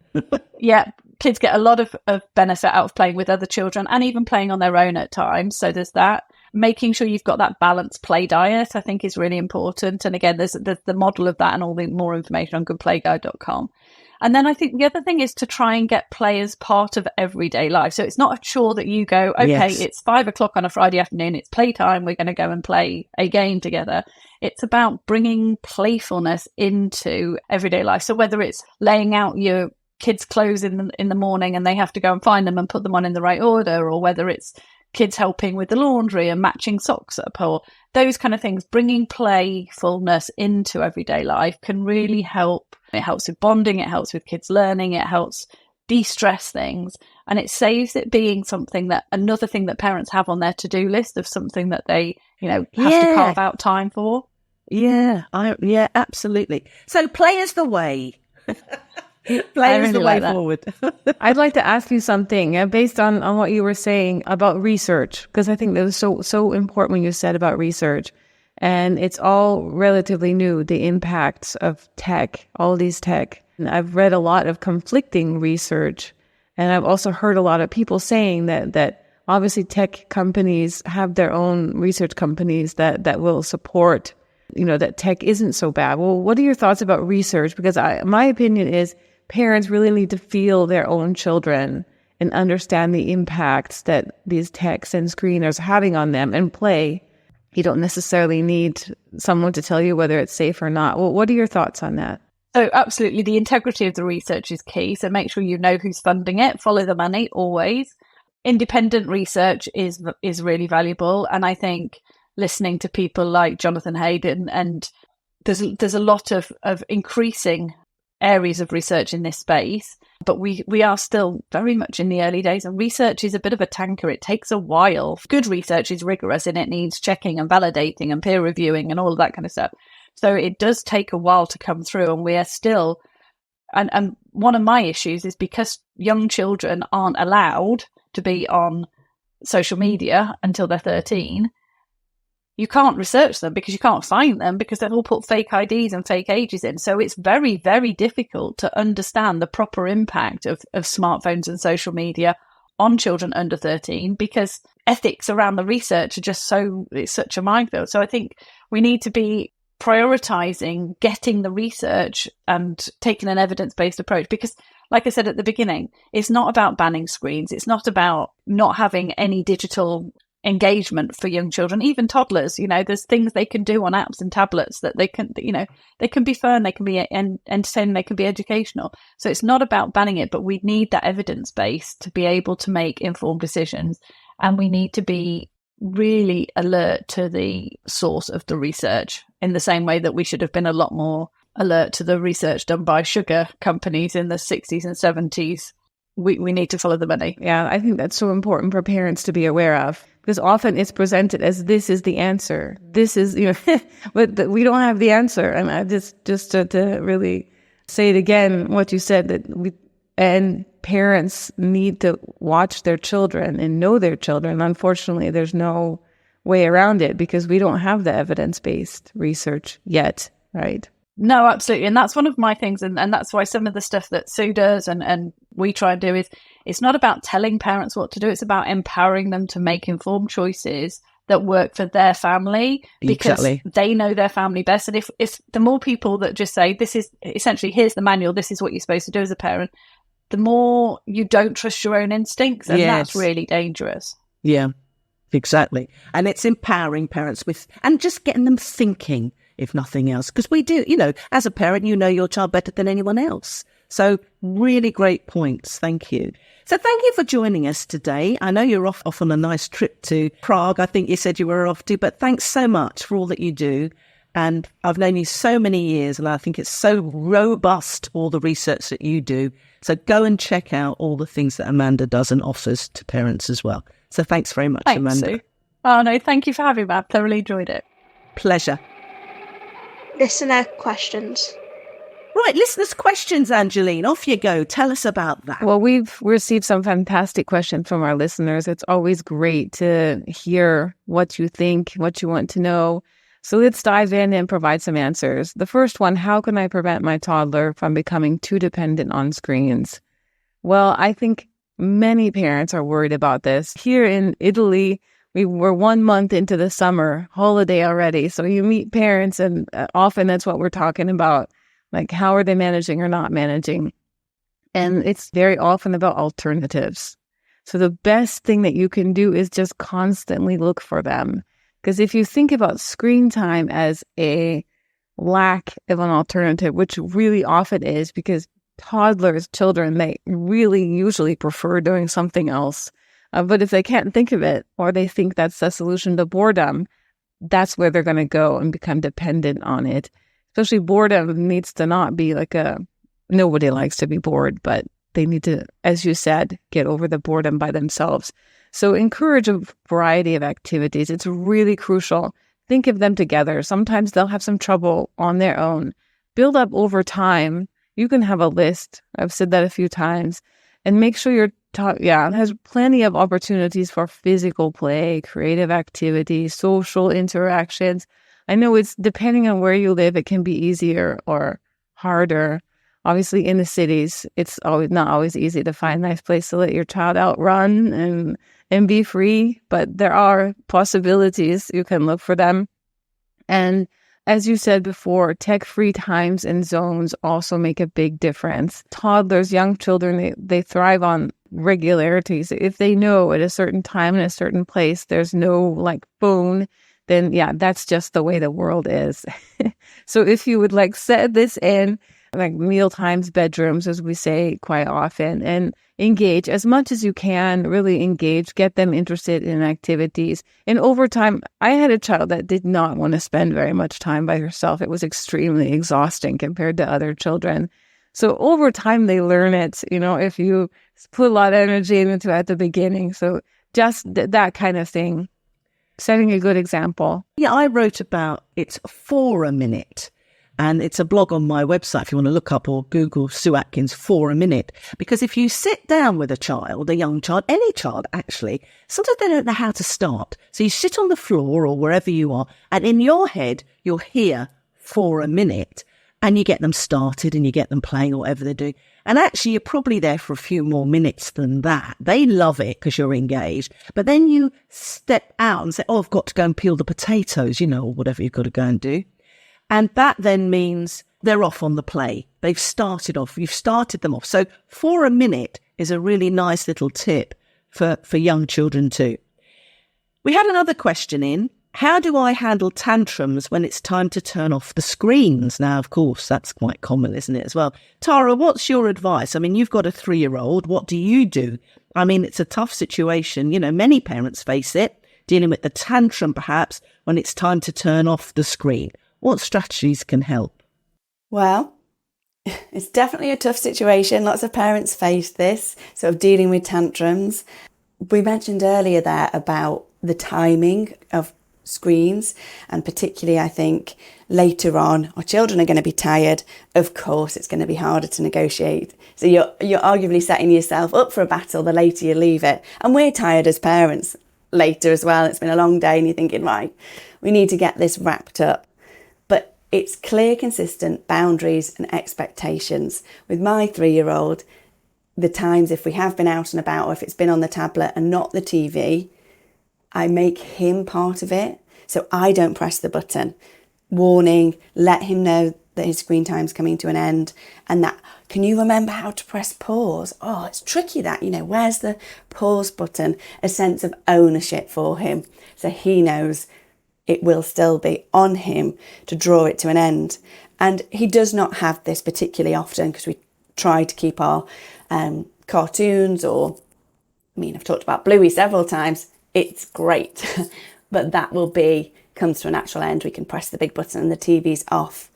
Yeah, kids get a lot of benefit out of playing with other children and even playing on their own at times. So there's that. Making sure you've got that balanced play diet, I think, is really important. And again, there's the model of that and all the more information on goodplayguide.com. And then I think the other thing is to try and get play as part of everyday life. So it's not a chore that you go, okay, yes, it's 5:00 on a Friday afternoon, it's playtime, we're going to go and play a game together. It's about bringing playfulness into everyday life. So whether it's laying out your kids' clothes in the morning and they have to go and find them and put them on in the right order, or whether it's kids helping with the laundry and matching socks up, or those kind of things, bringing playfulness into everyday life can really help. It helps with bonding, it helps with kids learning, it helps de-stress things, and it saves it being another thing that parents have on their to-do list of something that they, have to carve out time for. Yeah, absolutely. So play is the way. Play is the way forward. I'd like to ask you something based on what you were saying about research, because I think that was so important when you said about research. And it's all relatively new, the impacts of tech, all these tech. And I've read a lot of conflicting research, and I've also heard a lot of people saying that obviously tech companies have their own research companies that will support, that tech isn't so bad. Well, what are your thoughts about research? Because my opinion is parents really need to feel their own children and understand the impacts that these techs and screeners are having on them, and play. You don't necessarily need someone to tell you whether it's safe or not. Well, what are your thoughts on that? So absolutely, the integrity of the research is key. So make sure you know who's funding it. Follow the money always. Independent research is really valuable, and I think listening to people like Jonathan Hayden, and there's a lot of increasing areas of research in this space, but we are still very much in the early days, and research is a bit of a tanker. It takes a while. Good research is rigorous, and it needs checking and validating and peer reviewing and all of that kind of stuff. So it does take a while to come through, and we are still, and one of my issues is because young children aren't allowed to be on social media until they're 13, you can't research them because you can't find them, because they've all put fake IDs and fake ages in. So it's very, very difficult to understand the proper impact of smartphones and social media on children under 13, because ethics around the research are it's such a minefield. So I think we need to be prioritizing getting the research and taking an evidence-based approach, because like I said at the beginning, it's not about banning screens. It's not about not having any digital engagement for young children, even toddlers. There's things they can do on apps and tablets that they can be fun, they can be entertaining, they can be educational. So it's not about banning it, but we need that evidence base to be able to make informed decisions, and we need to be really alert to the source of the research, in the same way that we should have been a lot more alert to the research done by sugar companies in the 60s and 70s. We need to follow the money. Yeah, I think that's so important for parents to be aware of, because often it's presented as this is the answer. This is, but we don't have the answer. And I just to really say it again, what you said, and parents need to watch their children and know their children. Unfortunately, there's no way around it, because we don't have the evidence-based research yet, right? No, absolutely. And that's one of my things. And that's why some of the stuff that Sue does and we try and do is, it's not about telling parents what to do. It's about empowering them to make informed choices that work for their family, because they know their family best. And if the more people that just say, this is essentially, here's the manual, this is what you're supposed to do as a parent, the more you don't trust your own instincts. And that's really dangerous. Yeah, exactly. And it's empowering parents and just getting them thinking, if nothing else. Because we do, as a parent, you know your child better than anyone else. So really great points. Thank you. So thank you for joining us today. I know you're off on a nice trip to Prague. I think you said you were off to, but thanks so much for all that you do. And I've known you so many years, and I think it's so robust, all the research that you do. So go and check out all the things that Amanda does and offers to parents as well. So thanks very much, Amanda. Sue. Oh, no, thank you for having me. I've thoroughly enjoyed it. Pleasure. Listener questions. Right, listeners' questions, Angeline. Off you go. Tell us about that. Well, we've received some fantastic questions from our listeners. It's always great to hear what you think, what you want to know. So let's dive in and provide some answers. The first one, how can I prevent my toddler from becoming too dependent on screens? Well, I think many parents are worried about this. Here in Italy, we were 1 month into the summer holiday already. So you meet parents and often that's what we're talking about. Like, how are they managing or not managing? And it's very often about alternatives. So the best thing that you can do is just constantly look for them. Because if you think about screen time as a lack of an alternative, which really often is, because toddlers, children, they really usually prefer doing something else. But if they can't think of it, or they think that's the solution to boredom, that's where they're going to go and become dependent on it. Especially boredom needs to not be like nobody likes to be bored, but they need to, as you said, get over the boredom by themselves. So encourage a variety of activities. It's really crucial. Think of them together. Sometimes they'll have some trouble on their own. Build up over time. You can have a list. I've said that a few times. And make sure your has plenty of opportunities for physical play, creative activities, social interactions. I know it's depending on where you live, it can be easier or harder. Obviously, in the cities, it's not always easy to find a nice place to let your child outrun and be free. But there are possibilities. You can look for them. And as you said before, tech-free times and zones also make a big difference. Toddlers, young children, they thrive on regularities. If they know at a certain time in a certain place, there's no phone, then that's just the way the world is. So if you would set this in, meal times, bedrooms, as we say quite often, and engage as much as you can, really engage, get them interested in activities. And over time, I had a child that did not want to spend very much time by herself. It was extremely exhausting compared to other children. So over time, they learn it, if you put a lot of energy into it at the beginning. So just that kind of thing. Setting a good example. Yeah, I wrote about it for a minute. And it's a blog on my website if you want to look up or Google Sue Atkins for a minute. Because if you sit down with a young child, any child actually, sometimes they don't know how to start. So you sit on the floor or wherever you are, and in your head, you're here for a minute. And you get them started and you get them playing or whatever they're doing. And actually, you're probably there for a few more minutes than that. They love it because you're engaged. But then you step out and say, I've got to go and peel the potatoes, or whatever you've got to go and do. And that then means they're off on the play. You've started them off. So for a minute is a really nice little tip for young children too. We had another question in. How do I handle tantrums when it's time to turn off the screens? Now, of course, that's quite common, isn't it, as well? Tara, what's your advice? You've got a 3-year-old. What do you do? It's a tough situation. Many parents face it, dealing with the tantrum, perhaps, when it's time to turn off the screen. What strategies can help? Well, it's definitely a tough situation. Lots of parents face this, sort of dealing with tantrums. We mentioned earlier there about the timing of screens, and particularly I think later on our children are going to be tired. Of course it's going to be harder to negotiate, so you're arguably setting yourself up for a battle the later you leave it. And we're tired as parents later as well. It's been a long day and you're thinking, right, we need to get this wrapped up. But It's clear, consistent boundaries and expectations. With my 3-year-old, the times if we have been out and about or if it's been on the tablet and not the TV, I make him part of it. So I don't press the button. Warning, let him know that his screen time's coming to an end, and that, can you remember how to press pause? Oh, it's tricky that, where's the pause button? A sense of ownership for him. So he knows it will still be on him to draw it to an end. And he does not have this particularly often because we try to keep our cartoons I've talked about Bluey several times. It's great, but that comes to a natural end. We can press the big button and the TV's off.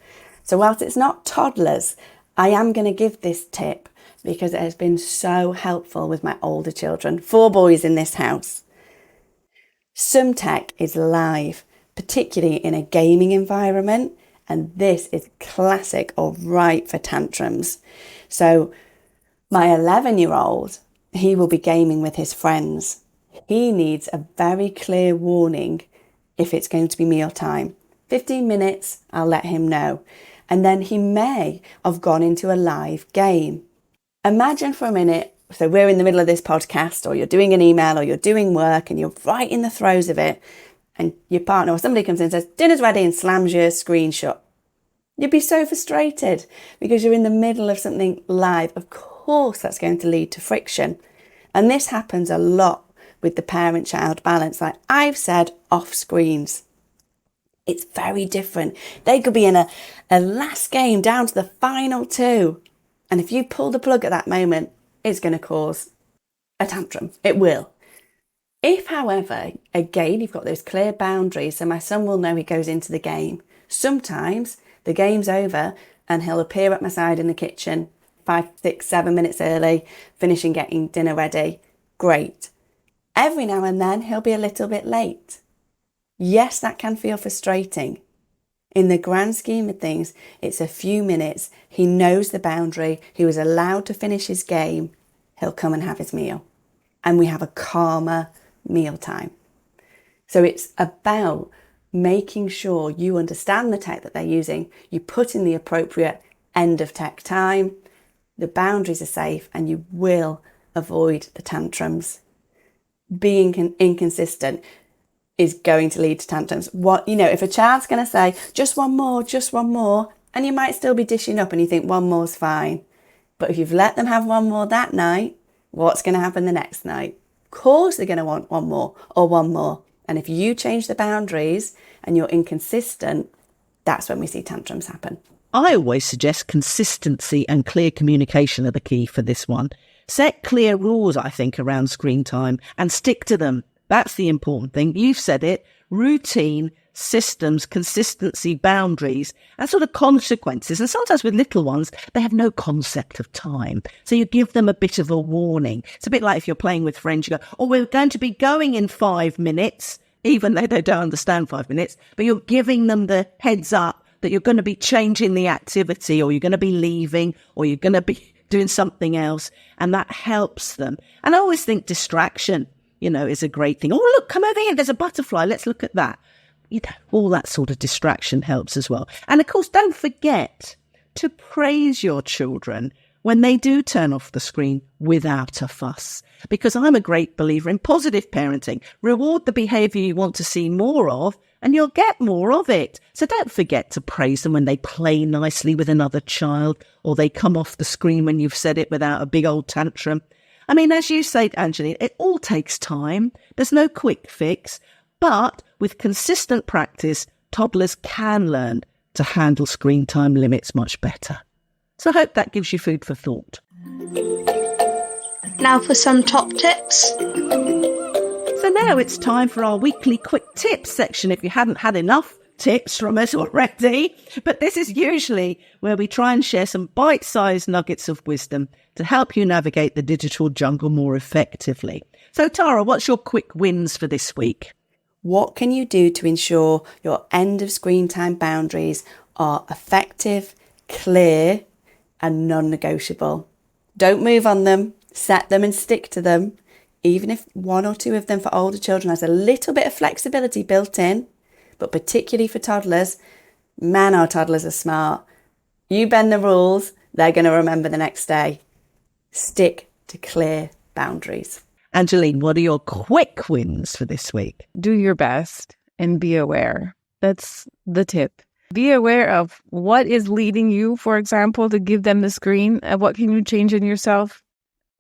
So whilst it's not toddlers, I am going to give this tip because it has been so helpful with my older children. 4 boys in this house. Some tech is live, particularly in a gaming environment, and this is classic or ripe for tantrums. So my 11-year-old, he will be gaming with his friends. He needs a very clear warning if it's going to be mealtime. 15 minutes, I'll let him know. And then he may have gone into a live game. Imagine for a minute, so we're in the middle of this podcast, or you're doing an email, or you're doing work, and you're right in the throes of it, and your partner or somebody comes in and says, dinner's ready, and slams your screen shut. You'd be so frustrated because you're in the middle of something live. Of course, that's going to lead to friction. And this happens a lot with the parent-child balance. Like I've said, off screens. It's very different. They could be in a last game down to the final 2. And if you pull the plug at that moment, it's going to cause a tantrum. It will. If, however, again, you've got those clear boundaries, so my son will know he goes into the game. Sometimes the game's over and he'll appear at my side in the kitchen 5, 6, 7 minutes early, finishing getting dinner ready. Great. Every now and then he'll be a little bit late. Yes, that can feel frustrating. In the grand scheme of things, it's a few minutes. He knows the boundary. He was allowed to finish his game. He'll come and have his meal. And we have a calmer mealtime. So it's about making sure you understand the tech that they're using. You put in the appropriate end of tech time. The boundaries are safe and you will avoid the tantrums. Being inconsistent is going to lead to tantrums. If a child's going to say, just one more, and you might still be dishing up and you think one more's fine. But if you've let them have one more that night, what's going to happen the next night? Of course they're going to want one more. And if you change the boundaries and you're inconsistent, that's when we see tantrums happen. I always suggest consistency and clear communication are the key for this one. Set clear rules, I think, around screen time and stick to them. That's the important thing. You've said it. Routine, systems, consistency, boundaries, and sort of consequences. And sometimes with little ones, they have no concept of time. So you give them a bit of a warning. It's a bit like if you're playing with friends, you go, oh, we're going to be going in 5 minutes, even though they don't understand 5 minutes. But you're giving them the heads up that you're going to be changing the activity, or you're going to be leaving, or you're going to be doing something else. And that helps them. And I always think distraction, is a great thing. Oh, look, come over here. There's a butterfly. Let's look at that. All that sort of distraction helps as well. And of course, don't forget to praise your children when they do turn off the screen without a fuss. Because I'm a great believer in positive parenting. Reward the behaviour you want to see more of, and you'll get more of it. So don't forget to praise them when they play nicely with another child, or they come off the screen when you've said it without a big old tantrum. I mean, as you say, Angeline, it all takes time. There's no quick fix. But with consistent practice, toddlers can learn to handle screen time limits much better. So I hope that gives you food for thought. Now for some top tips. So now it's time for our weekly quick tips section, if you hadn't had enough tips from us already. But this is usually where we try and share some bite-sized nuggets of wisdom to help you navigate the digital jungle more effectively. So Tara, what's your quick wins for this week? What can you do to ensure your end of screen time boundaries are effective, clear, and non-negotiable? Don't move on them, set them and stick to them. Even if 1 or 2 of them for older children has a little bit of flexibility built in, but particularly for toddlers, Man, our toddlers are smart. You bend the rules, they're going to remember the next day. Stick to clear boundaries. Angeline, what are your quick wins for this week? Do your best and be aware. That's the tip. Be aware of what is leading you, for example, to give them the screen. What can you change in yourself?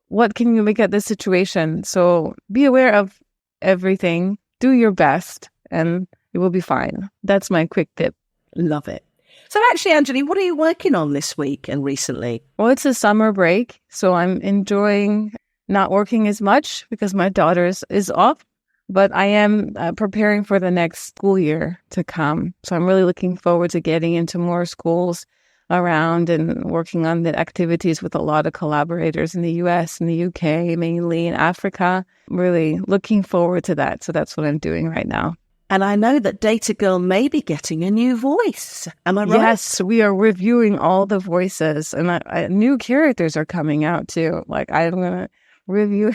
What can you make of the situation? So be aware of everything. Do your best and it will be fine. That's my quick tip. Love it. So actually, Angeline, what are you working on this week and recently? Well, it's a summer break, so I'm enjoying not working as much because my daughter is off. But I am preparing for the next school year to come. So I'm really looking forward to getting into more schools around and working on the activities with a lot of collaborators in the US and the UK, mainly in Africa. I'm really looking forward to that. So that's what I'm doing right now. And I know that Data Girl may be getting a new voice. Am I right? Yes, we are reviewing all the voices and new characters are coming out too. Like I'm going to review.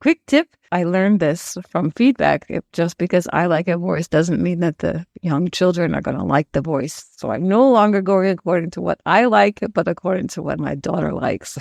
Quick tip. I learned this from feedback. Just because I like a voice doesn't mean that the young children are going to like the voice. So I'm no longer going according to what I like, but according to what my daughter likes.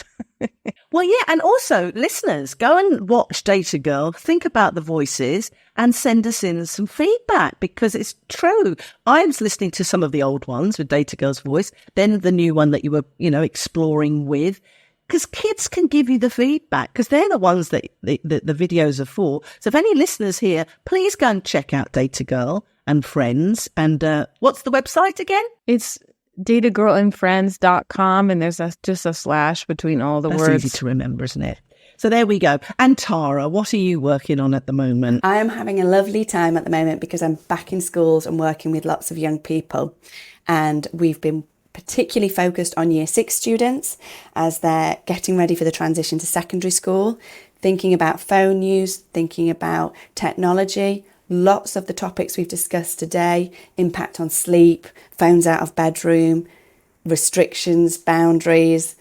Well, yeah. And also, listeners, go and watch Data Girl, think about the voices and send us in some feedback because it's true. I was listening to some of the old ones with Data Girl's voice, then the new one that you were, exploring with. Because kids can give you the feedback because they're the ones that the videos are for. So if any listeners here, please go and check out Data Girl and Friends. And what's the website again? It's datagirlandfriends.com and there's just a slash between all the words. That's easy to remember, isn't it? So there we go. And Tara, what are you working on at the moment? I am having a lovely time at the moment because I'm back in schools and working with lots of young people. And we've been particularly focused on Year 6 students as they're getting ready for the transition to secondary school, thinking about phone use, thinking about technology. Lots of the topics we've discussed today, impact on sleep, phones out of bedroom, restrictions, boundaries,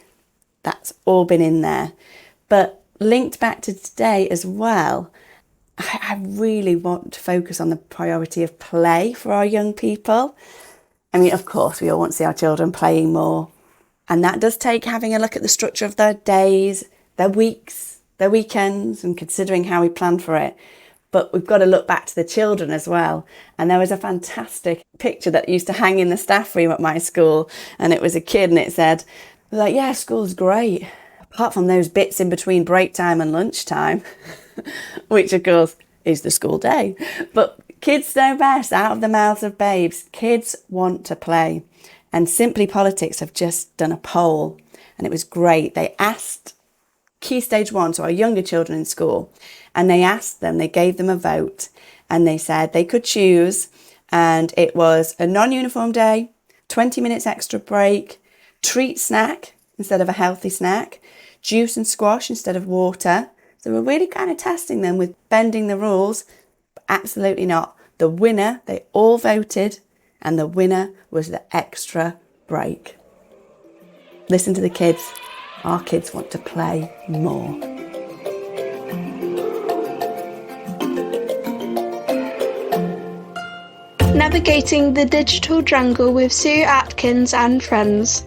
that's all been in there. But linked back to today as well, I really want to focus on the priority of play for our young people. I mean, of course, we all want to see our children playing more. And that does take having a look at the structure of their days, their weeks, their weekends, and considering how we plan for it. But we've got to look back to the children as well. And there was a fantastic picture that used to hang in the staff room at my school. And it was a kid and it said, yeah, school's great. Apart from those bits in between break time and lunchtime, which of course is the school day. But kids know best, out of the mouths of babes. Kids want to play. And Simply Politics have just done a poll and it was great. They asked Key Stage 1, so our younger children in school, and they gave them a vote and they said they could choose, and it was a non-uniform day, 20 minutes extra break, treat snack instead of a healthy snack, juice and squash instead of water. So we're really kind of testing them with bending the rules. Absolutely not. The winner, they all voted, and the winner was the extra break. Listen to the kids. Our kids want to play more. Navigating the Digital Jungle with Sue Atkins and Friends.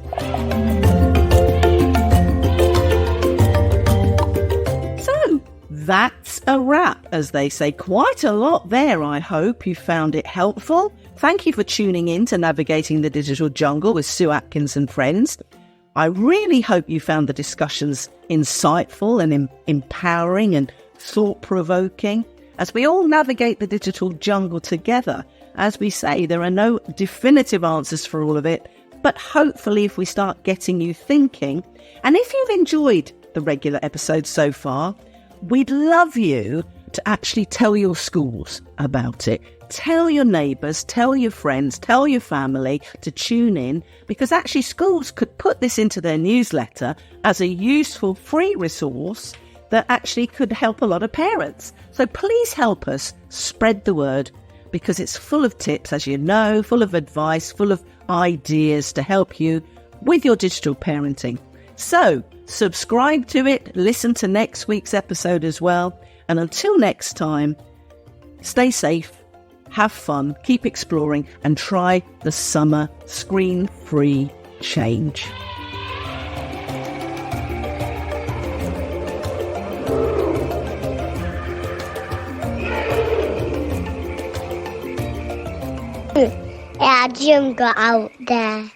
That's a wrap, as they say. Quite a lot there. I hope you found it helpful. Thank you for tuning in to Navigating the Digital Jungle with Sue Atkins and Friends. I really hope you found the discussions insightful and empowering and thought-provoking. As we all navigate the digital jungle together, as we say, there are no definitive answers for all of it, but hopefully if we start getting you thinking, and if you've enjoyed the regular episodes so far, we'd love you to actually tell your schools about it. Tell your neighbours, tell your friends, tell your family to tune in, because actually schools could put this into their newsletter as a useful free resource that actually could help a lot of parents. So please help us spread the word, because it's full of tips, as you know, full of advice, full of ideas to help you with your digital parenting. So subscribe to it, listen to next week's episode as well. And until next time, stay safe, have fun, keep exploring, and try the summer screen-free change. Yeah, Jim got out there.